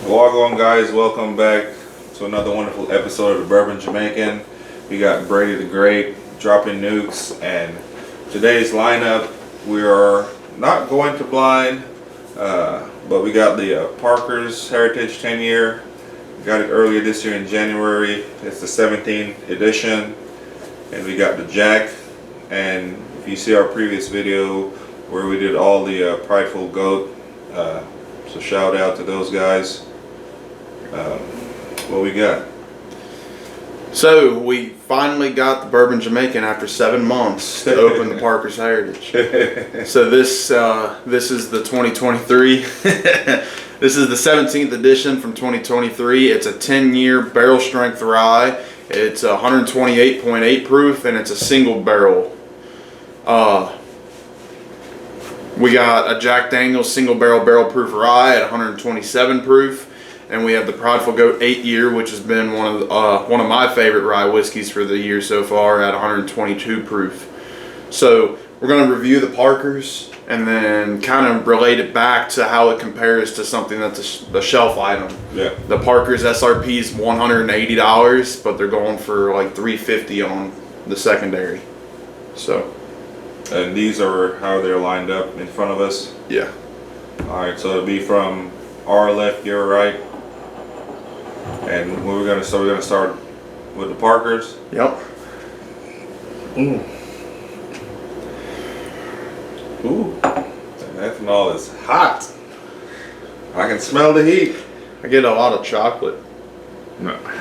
Wagwan guys, welcome back to another wonderful episode of the Bourbon Jamaican. We got Brady the Great dropping nukes, and today's lineup we are not going to blind, but we got the Parker's Heritage 10 year. We got it earlier this year in January. It's the 17th edition, and we got the Jack. And if you see our previous video where we did all the Prideful Goat, so shout out to those guys. What we got? So we finally got the Bourbon Jamaican after 7 months to open the Parker's Heritage. So this is the 2023. This is the 17th edition from 2023. It's a 10-year barrel strength rye. It's 128.8 proof, and it's a single barrel. We got a Jack Daniel's single barrel proof rye at 127 proof. And we have the Prideful Goat 8 year, which has been one of my favorite rye whiskeys for the year so far, at 122 proof. So we're going to review the Parkers and then kind of relate it back to how it compares to something that's a shelf item. Yeah. The Parkers SRP is $180, but they're going for like $350 on the secondary. So. And these are how they're lined up in front of us. Yeah. All right, so it'll be from our left, your right. And we're gonna start with the Parkers. Yep. Ooh, that ethanol is hot. I can smell the heat. I get a lot of chocolate.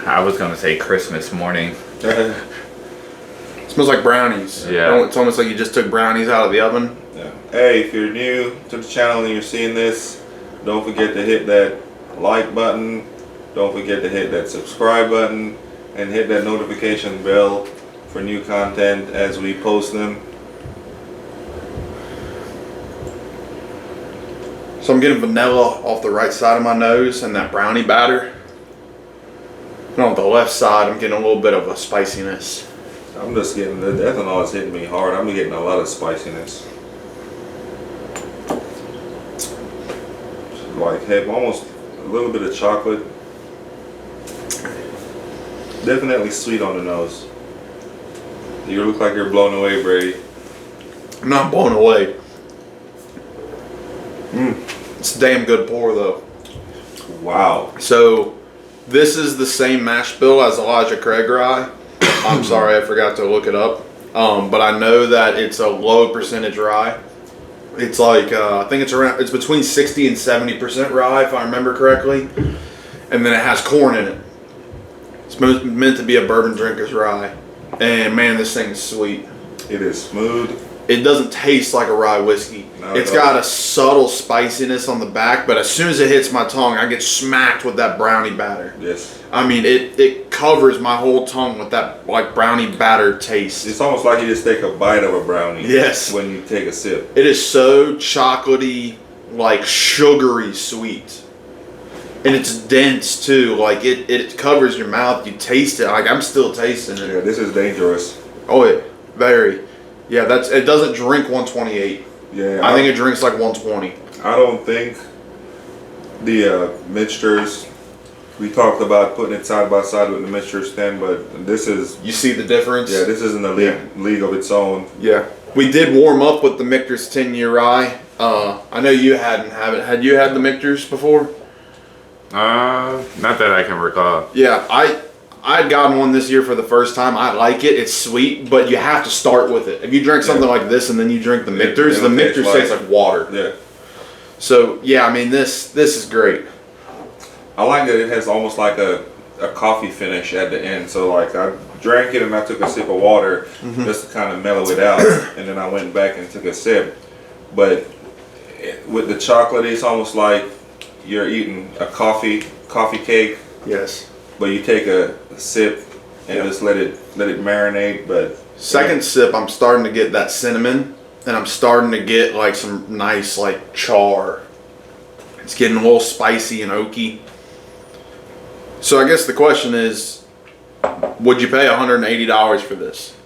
I was gonna say Christmas morning. It smells like brownies. Yeah. It's almost like you just took brownies out of the oven. Yeah. Hey, if you're new to the channel and you're seeing this, don't forget to hit that like button. Don't forget to hit that subscribe button and hit that notification bell for new content as we post them. So I'm getting vanilla off the right side of my nose and that brownie batter. And on the left side, I'm getting a little bit of a spiciness. I'm just getting, the ethanol is hitting me hard. I'm getting a lot of spiciness. Like, hey, almost a little bit of chocolate. Definitely sweet on the nose. You look like you're blown away, Brady. I'm not blown away. It's a damn good pour though. Wow. So this is the same mash bill as Elijah Craig rye. I'm sorry, I forgot to look it up. But I know that it's a low percentage rye. It's like, I think it's between 60 and 70% rye, if I remember correctly. And then it has corn in it. It's meant to be a bourbon drinker's rye. And man, this thing is sweet. It is smooth. It doesn't taste like a rye whiskey. No, it's got a subtle spiciness on the back, but as soon as it hits my tongue, I get smacked with that brownie batter. Yes. I mean, it covers my whole tongue with that like brownie batter taste. It's almost like you just take a bite of a brownie. Yes. When you take a sip. It is so chocolatey, like sugary sweet. And it's dense too. Like it covers your mouth. You taste it. Like I'm still tasting it. Yeah, this is dangerous. Oh yeah, very. Yeah, it doesn't drink 128. Yeah. I think it drinks like 120. I don't think the mixtures, we talked about putting it side by side with the mixture stand, but this is, You see the difference? yeah, this is in a league of its own. Yeah. We did warm up with the Michter's 10-year rye. I know you hadn't have it. Had you had the Michter's before? Not that I can recall. Yeah, I'd gotten one this year for the first time. I like it. It's sweet, but you have to start with it. If you drink something like this and then you drink the Michter's, the Michter's tastes like water. Yeah. So yeah, I mean this is great. I like that it has almost like a coffee finish at the end. So like I drank it and I took a sip of water just to kind of mellow it out, and then I went back and took a sip. But with the chocolate, it's almost like you're eating a coffee cake. Yes. But you take a sip and just let it marinate. But Second sip, I'm starting to get that cinnamon, and I'm starting to get like some nice like char. It's getting a little spicy and oaky. So I guess the question is, would you pay $180 for this?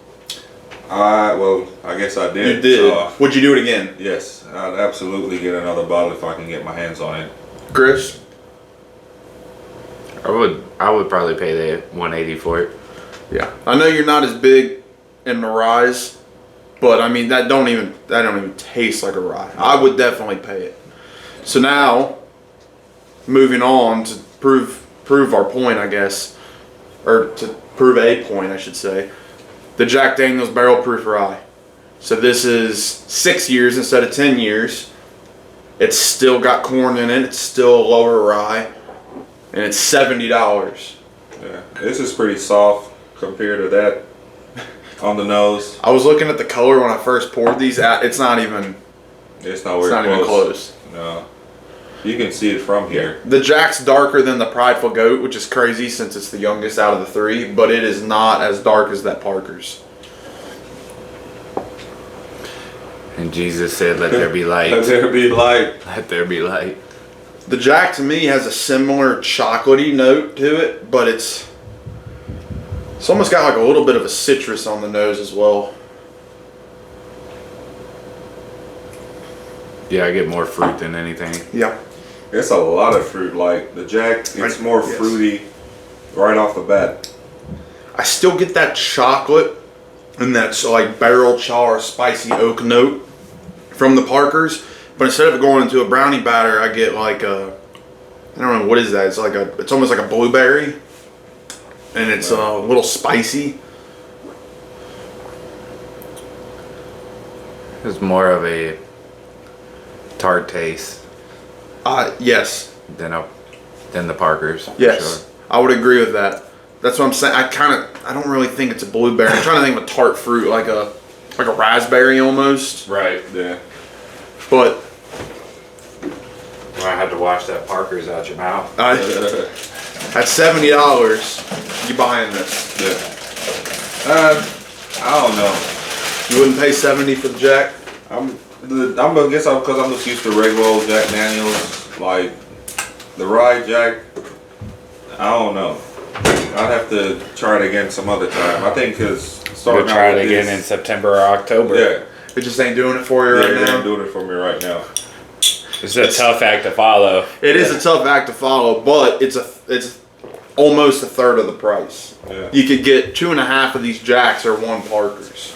well, I guess I did. You did. Would you do it again? Yes, I'd absolutely get another bottle if I can get my hands on it. Chris? I would probably pay the 180 for it. Yeah, I know you're not as big in the ryes, but I mean that don't even taste like a rye. I would definitely pay it. So now, moving on to prove our point, I guess, or to prove a point, I should say. The Jack Daniel's Barrel Proof Rye. So this is 6 years instead of 10 years. It's still got corn in it. It's still a lower rye, and it's $70. Yeah, this is pretty soft compared to that on the nose. I was looking at the color when I first poured these out. It's not even. It's not even close. No, you can see it from here. The Jack's darker than the Prideful Goat, which is crazy since it's the youngest out of the three, but it is not as dark as that Parker's. And Jesus said, "Let there be light." Let there be light. Let there be light. The Jack to me has a similar chocolatey note to it, but it's almost got like a little bit of a citrus on the nose as well. Yeah, I get more fruit than anything. Yeah. It's a lot of fruit. Like the Jack, it's more Yes. fruity right off the bat. I still get that chocolate and that like barrel char spicy oak note from the Parkers, but instead of going into a brownie batter, I get like a, I don't know what is that. It's almost like a blueberry, and it's a little spicy. It's more of a tart taste Yes, than the Parkers. For yes, sure. I would agree with that. That's what I'm saying. I don't really think it's a blueberry. I'm trying to think of a tart fruit, like a raspberry almost. Right. Yeah. But I had to wash that Parkers out your mouth. at $70, you buying this? Yeah. I don't know. You wouldn't pay $70 for the Jack? I guess because I'm just used to regular old Jack Daniels, like the Rye Jack. I don't know. I'd have to try it again some other time. I think because We'll try it again in September or October. Yeah. It just ain't doing it for you right It now. ain't doing it for me right now. It's a tough act to follow. It is a tough act to follow, but it's almost a third of the price. Yeah. You could get 2.5 of these Jacks or 1 Parker's.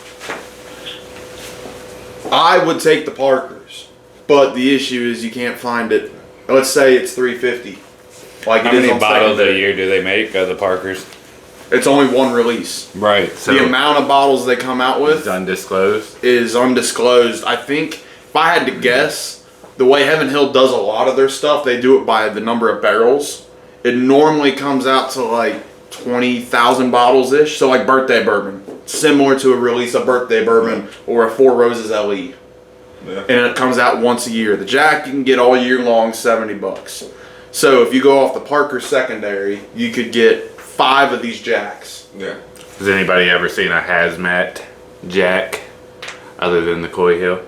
I would take the Parker's, but the issue is you can't find it. Let's say it's $3.50. Like How it is many on bottles a secondary. year do they make of the Parkers? It's only 1 release. Right. So The amount of bottles they come out it's with undisclosed. is undisclosed. I think if I had to guess, the way Heaven Hill does a lot of their stuff, they do it by the number of barrels. It normally comes out to like 20,000 bottles ish. So like birthday bourbon, similar to a release of birthday bourbon or a Four Roses LE. Yeah. And it comes out once a year. The Jack you can get all year long, $70. So if you go off the Parker secondary, you could get 5 of these Jacks. Yeah. Has anybody ever seen a hazmat Jack other than the Coy Hill?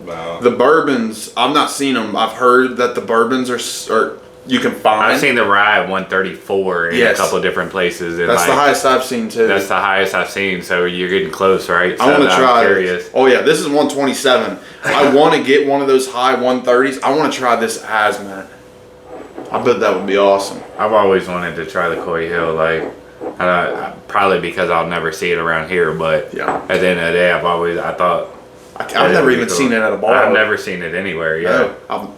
No. The bourbons, I've not seen them. I've heard that the bourbons are you can find. I've seen the Rye at 134 in Yes. a couple of different places. And That's the highest I've seen too. That's the highest I've seen. So you're getting close, right? I want to So try I'm it. curious. Oh yeah, this is 127. I want to get one of those high 130s. I want to try this hazmat. I bet that would be awesome. I've always wanted to try the Coy Hill, like probably because I'll never see it around here. But Yeah. at the end of the day, I thought I've never even seen it at a bar. I've never seen it anywhere. Yeah. No,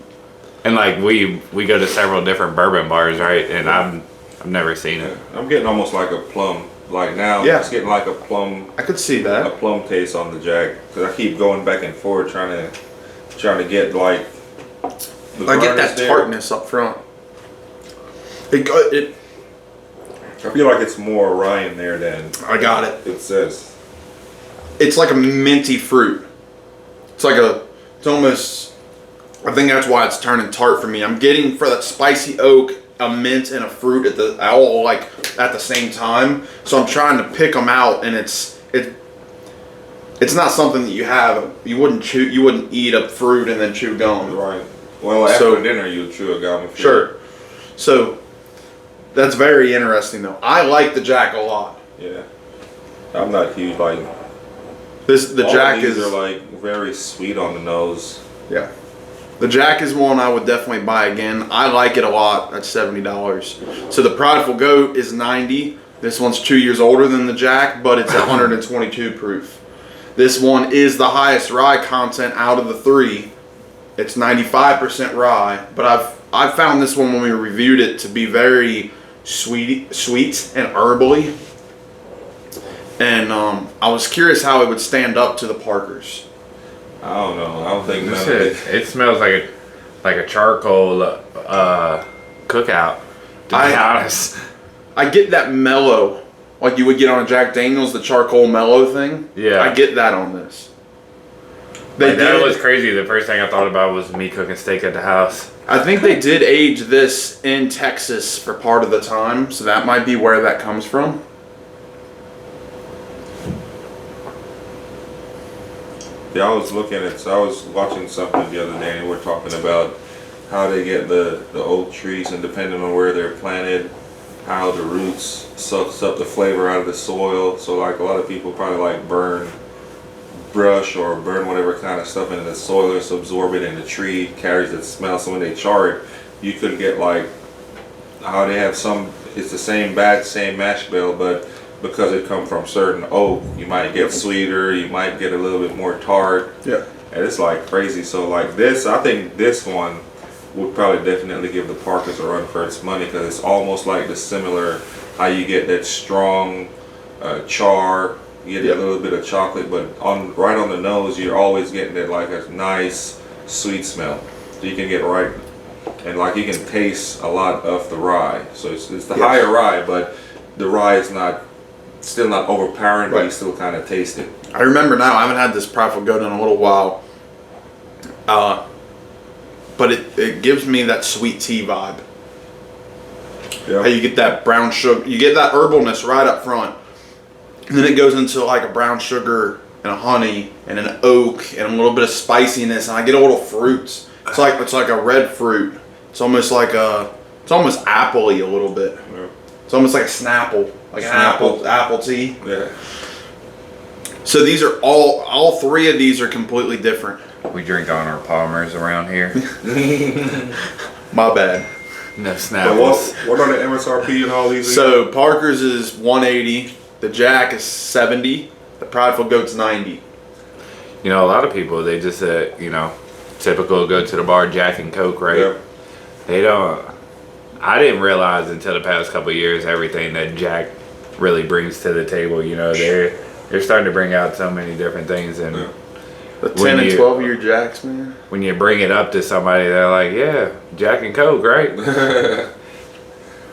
And like we go to several different bourbon bars, right? And I've never seen it. I'm getting almost like a plum. Like now, Yeah. it's getting like a plum I could see that. taste on the Jack. Because I keep going back and forth trying to get like the I get burns that there. tartness up front. I feel like it's more rye in there than I got it. it says. It's like a minty fruit. It's almost, I think that's why it's turning tart for me. I'm getting for that spicy oak, a mint and a fruit all like at the same time. So I'm trying to pick them out, and it's not something that you wouldn't eat a fruit and then chew gum. Right. Well, after So- dinner, you chew a gum. if you- Sure. So that's very interesting though. I like the Jack a lot. Yeah. I'm not huge. Like The all Jack of these is are like very sweet on the nose. yeah. The Jack is one I would definitely buy again. I like it a lot at $70. So the Prideful Goat is 90. This one's 2 years older than the Jack, but it's 122 proof. This one is the highest rye content out of the three. It's 95% rye, but I've found this one when we reviewed it to be very sweet and herbally. And I was curious how it would stand up to the Parkers. I don't know. I don't think none of it. It smells like a charcoal cookout. To be honest. I get that mellow, like you would get on a Jack Daniels, the charcoal mellow thing. Yeah. I get that on this. That was crazy. The first thing I thought about was me cooking steak at the house. I think they did age this in Texas for part of the time, so that might be where that comes from. Yeah, I was watching something the other day, and we're talking about how they get the oak trees, and depending on where they're planted, how the roots sucks up the flavor out of the soil. So like a lot of people probably like burn brush or burn whatever kind of stuff into the soil to absorb it, and the tree carries the smell. So when they char it, you could get like how they have it's the same mash bill, but because it comes from certain oak, you might get sweeter, you might get a little bit more tart. Yeah. And it's like crazy. So like this, I think this one would probably definitely give the Parkers a run for its money, because it's almost like the similar how you get that strong char, you get a little bit of chocolate, but right on the nose you're always getting that like a nice sweet smell. So you can get right, and like you can taste a lot of the rye. So it's the higher rye, but the rye is still not overpowering, but you still kind of taste it. I remember now, I haven't had this Prideful Goat in a little while, but it gives me that sweet tea vibe. Yeah. How you get that brown sugar, you get that herbalness right up front, and then it goes into like a brown sugar and a honey and an oak and a little bit of spiciness, and I get a little fruits. It's like a red fruit. It's almost apple-y a little bit. Yeah. It's almost like a Snapple, like an apple tea. Yeah. So these are all three of these are completely different. We drink on our Palmers around here. My bad. No So snapples. what are the MSRP and all these? So Parker's is 180, the Jack is 70, the Prideful Goat's 90. You know, a lot of people, they just typical go to the bar, Jack and Coke, right? Yep. They don't. I didn't realize until the past couple of years everything that Jack really brings to the table. You know, they're starting to bring out so many different things, and The 10 and 12 year Jacks, man. when you bring it up to somebody, they're like, "Yeah, Jack and Coke, right?"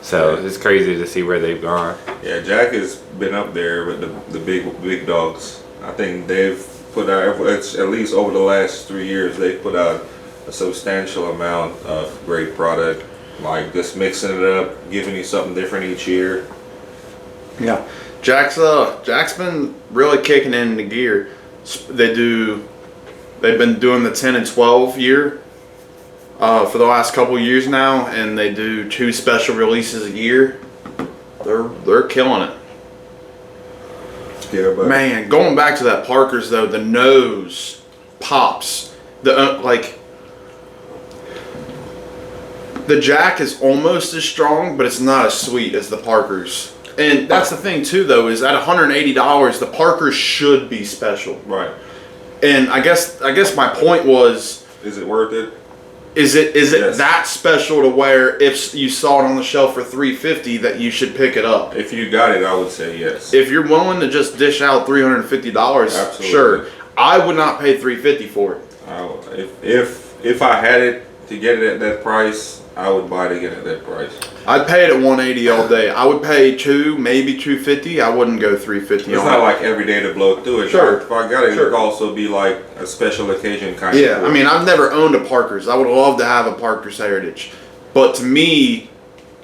So it's crazy to see where they've gone. Yeah, Jack has been up there with the big dogs. I think they've put out, at least over the last 3 years, they've put out a substantial amount of great product. Like just mixing it up, giving you something different each year. Yeah, Jack's been really kicking into gear. They've been doing the 10 and 12 year for the last couple years now, and they do 2 special releases a year. They're killing it. Yeah, but Man, going back to that Parker's though, the nose pops. The Jack is almost as strong, but it's not as sweet as the Parker's. And that's the thing too, though, is at $180, the Parker's should be special. right. And I guess my point was, Is it worth it? is it Yes. that special to where if you saw it on the shelf for $350 that you should pick it up? If you got it, I would say yes. If you're willing to just dish out $350, Absolutely. sure. I would not pay $350 for it. If I had it to get it at that price, I would buy it again at that price. I'd pay it at $180 all day. I would pay maybe $250. I wouldn't go $350 It's on not it. like every day to blow through it. Sure. If I got it, it Sure. could also be like a special occasion kind Yeah, of. I mean, I've never owned a Parker's. I would love to have a Parker's Heritage. But to me,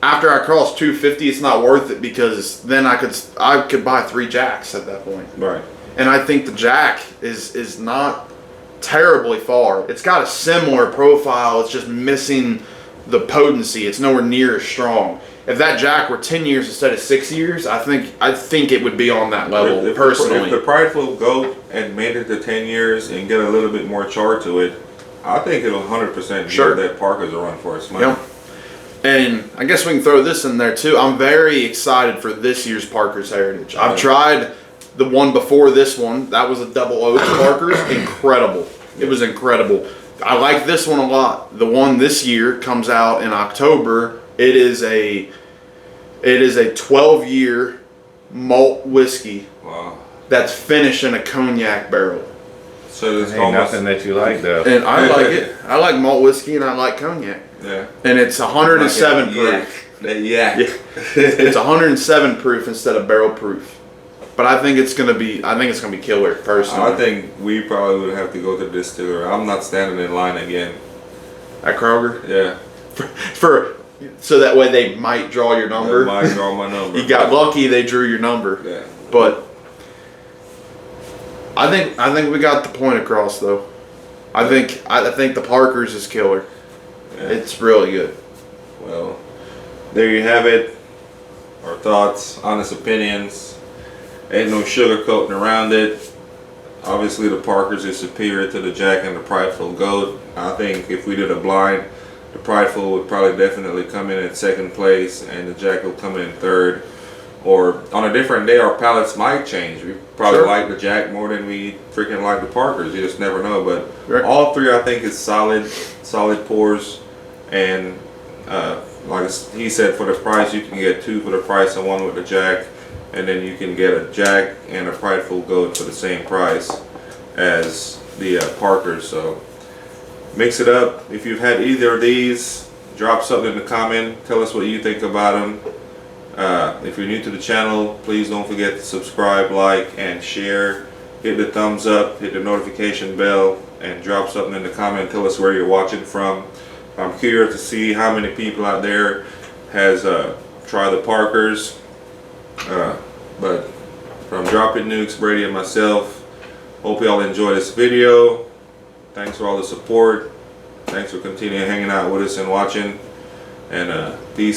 after I cross $250, it's not worth it, because then I could buy 3 Jacks at that point. Right. And I think the Jack is not terribly far. It's got a similar profile. It's just missing the potency. It's nowhere near as strong. If that Jack were 10 years instead of 6 years, I think it would be on that level, If personally. the Prideful Goat and made it to 10 years and get a little bit more char to it, I think it'll 100% Sure. give that Parker's a run for its money. Yep. And I guess we can throw this in there too. I'm very excited for this year's Parker's Heritage. I've tried the one before this one. That was a double oak Parker's. Incredible. It was incredible. I like this one a lot. The one this year comes out in October. It is a 12-year malt whiskey Wow. that's finished in a cognac barrel. So it's Ain't almost nothing that you like though. And I like it. I like malt whiskey and I like cognac. yeah. And it's 107 Like proof. That Yeah. yak. It's 107 proof instead of barrel proof. But I think it's gonna be killer personally. I think we probably would have to go to the distillery. I'm not standing in line again. At Kroger. Yeah. So that way they might draw your number. I might draw my number. You got lucky, they drew your number. Yeah. But I think we got the point across though. I think the Parker's is killer. Yeah. It's really good. Well, there you have it. Our thoughts, honest opinions. Ain't no sugarcoating around it. Obviously, the Parker's is superior to the Jack and the Prideful Goat. I think if we did a blind, the Prideful would probably definitely come in second place, and the Jack will come in third. Or on a different day, our palates might change. We probably Sure. like the Jack more than we freaking like the Parker's. You just never know. But Right. all three, I think, is solid pours. And like he said, for the price, you can get two for the price of one with the Jack. And then you can get a Jack and a Prideful Goat for the same price as the Parker's. So mix it up. If you've had either of these, drop something in the comment. Tell us what you think about them. If you're new to the channel, please don't forget to subscribe, like, and share. Hit the thumbs up, hit the notification bell, and drop something in the comment. Tell us where you're watching from. I'm curious to see how many people out there has tried the Parker's. But from Dropping Nukes, Brady, and myself, hope y'all enjoy this video. Thanks for all the support. Thanks for continuing hanging out with us and watching. And peace.